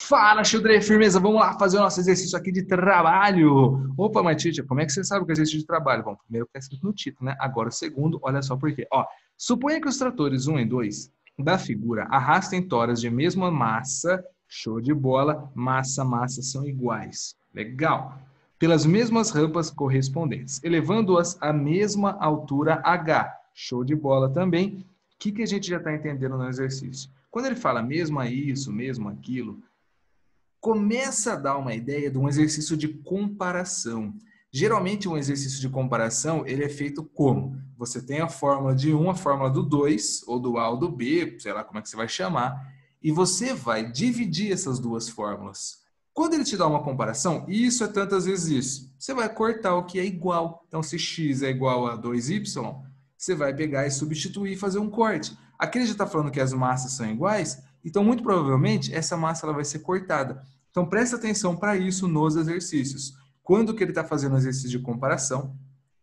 Fala, Xudrei, firmeza, vamos lá fazer o nosso exercício aqui de trabalho. Opa, mas Tite, como é que você sabe que é exercício de trabalho? Bom, primeiro que está escrito no título, né? Agora o segundo, olha só por quê. Ó, suponha que os tratores 1 e 2 da figura arrastem toras de mesma massa, show de bola, massa são iguais. Legal. Pelas mesmas rampas correspondentes, elevando-as à mesma altura H. Show de bola também. O que a gente já está entendendo no exercício? Quando ele fala mesmo isso, mesmo aquilo, começa a dar uma ideia de um exercício de comparação. Geralmente, um exercício de comparação, ele é feito como? Você tem a fórmula de 1, a fórmula do 2, ou do A ou do B, sei lá como é que você vai chamar, e você vai dividir essas duas fórmulas. Quando ele te dá uma comparação, isso é tantas vezes isso. Você vai cortar o que é igual. Então, se x é igual a 2y, você vai pegar e substituir e fazer um corte. Aqui ele já está falando que as massas são iguais, então, muito provavelmente, essa massa ela vai ser cortada. Então, presta atenção para isso nos exercícios. Quando que ele está fazendo exercício de comparação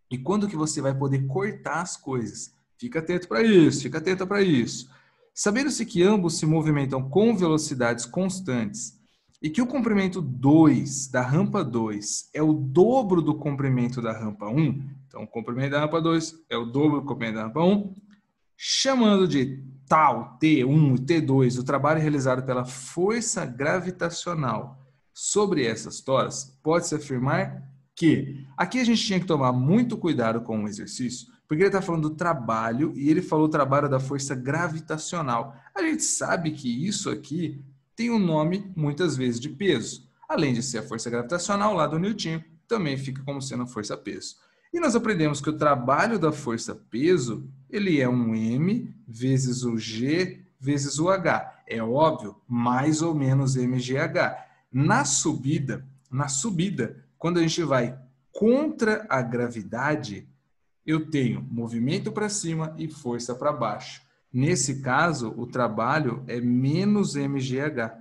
e quando que você vai poder cortar as coisas. Fica atento para isso, fica atento para isso. Sabendo-se que ambos se movimentam com velocidades constantes e que o comprimento 2 da rampa 2 é o dobro do comprimento da rampa 1, então o comprimento da rampa 2 é o dobro do comprimento da rampa 1, chamando de tal T1 e T2 o trabalho realizado pela força gravitacional sobre essas toras, pode-se afirmar que aqui a gente tinha que tomar muito cuidado com o exercício, porque ele está falando do trabalho e ele falou o trabalho da força gravitacional. A gente sabe que isso aqui tem um nome muitas vezes de peso. Além de ser a força gravitacional lá do Newton, também fica como sendo a força-peso. E nós aprendemos que o trabalho da força-peso, ele é um M vezes o G vezes o H. É óbvio, mais ou menos mgh. Na subida, quando a gente vai contra a gravidade, eu tenho movimento para cima e força para baixo. Nesse caso, o trabalho é menos mgh.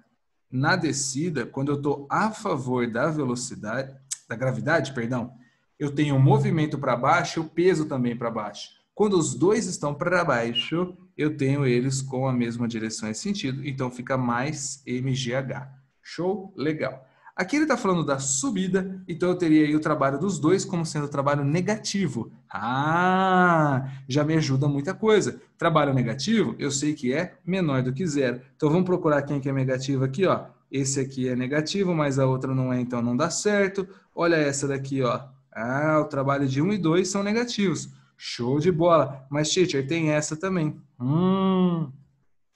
Na descida, quando eu estou a favor da velocidade, da gravidade, perdão, eu tenho o movimento para baixo e o peso também para baixo. Quando os dois estão para baixo, eu tenho eles com a mesma direção e sentido, então fica mais mgh. Show? Legal. Aqui ele está falando da subida, então eu teria aí o trabalho dos dois como sendo trabalho negativo. Ah, já me ajuda muita coisa. Trabalho negativo, eu sei que é menor do que zero. Então vamos procurar quem que é negativo aqui, ó. Esse aqui é negativo, mas a outra não é, então não dá certo. Olha essa daqui, ó. Ah, o trabalho de 1 e 2 são negativos. Show de bola. Mas, teacher, tem essa também.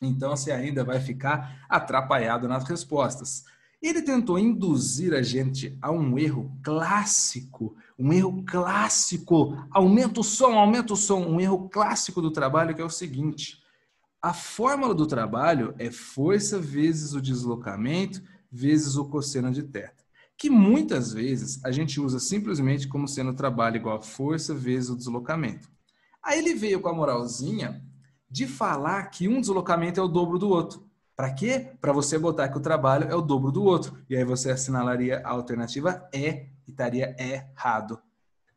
Então você ainda vai ficar atrapalhado nas respostas. Ele tentou induzir a gente a um erro clássico, aumenta o som, um erro clássico do trabalho que é o seguinte: a fórmula do trabalho é força vezes o deslocamento vezes o cosseno de θ, que muitas vezes a gente usa simplesmente como sendo trabalho igual a força vezes o deslocamento. Aí ele veio com a moralzinha de falar que um deslocamento é o dobro do outro. Para quê? Para você botar que o trabalho é o dobro do outro. E aí você assinalaria a alternativa E e estaria errado.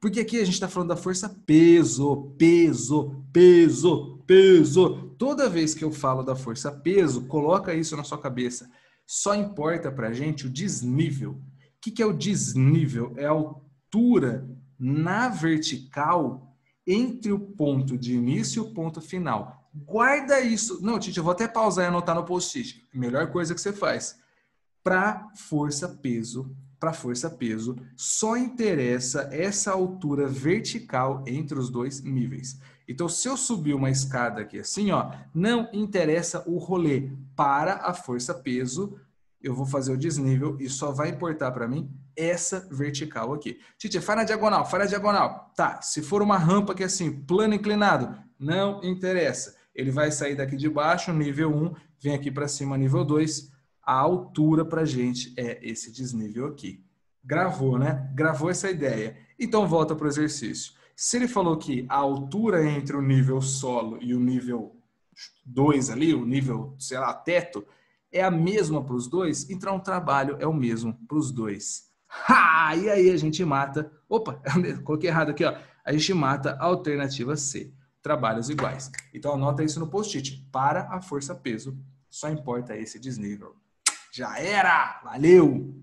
Porque aqui a gente está falando da força peso, peso, peso, peso. Toda vez que eu falo da força peso, coloca isso na sua cabeça. Só importa para a gente o desnível. O que é o desnível? É a altura na vertical entre o ponto de início e o ponto final. Guarda isso. Não, Tite, eu vou até pausar e anotar no post-it. Melhor coisa que você faz. Para força-peso, só interessa essa altura vertical entre os dois níveis. Então, se eu subir uma escada aqui assim, ó, não interessa o rolê. Para a força-peso, eu vou fazer o desnível e só vai importar para mim essa vertical aqui. Tite, faz na diagonal, faz na diagonal. Tá, se for uma rampa que é assim, plano inclinado, não interessa. Ele vai sair daqui de baixo, nível 1, vem aqui para cima, nível 2. A altura para a gente é esse desnível aqui. Gravou, né? Gravou essa ideia. Então, volta para o exercício. Se ele falou que a altura entre o nível solo e o nível 2 ali, o nível, sei lá, teto, é a mesma para os dois, então o trabalho é o mesmo para os dois. Ha! E aí a gente mata... Opa, coloquei errado aqui, ó. A gente mata a alternativa C. Trabalhos iguais. Então, anota isso no post-it. Para a força-peso, só importa esse desnível. Já era! Valeu!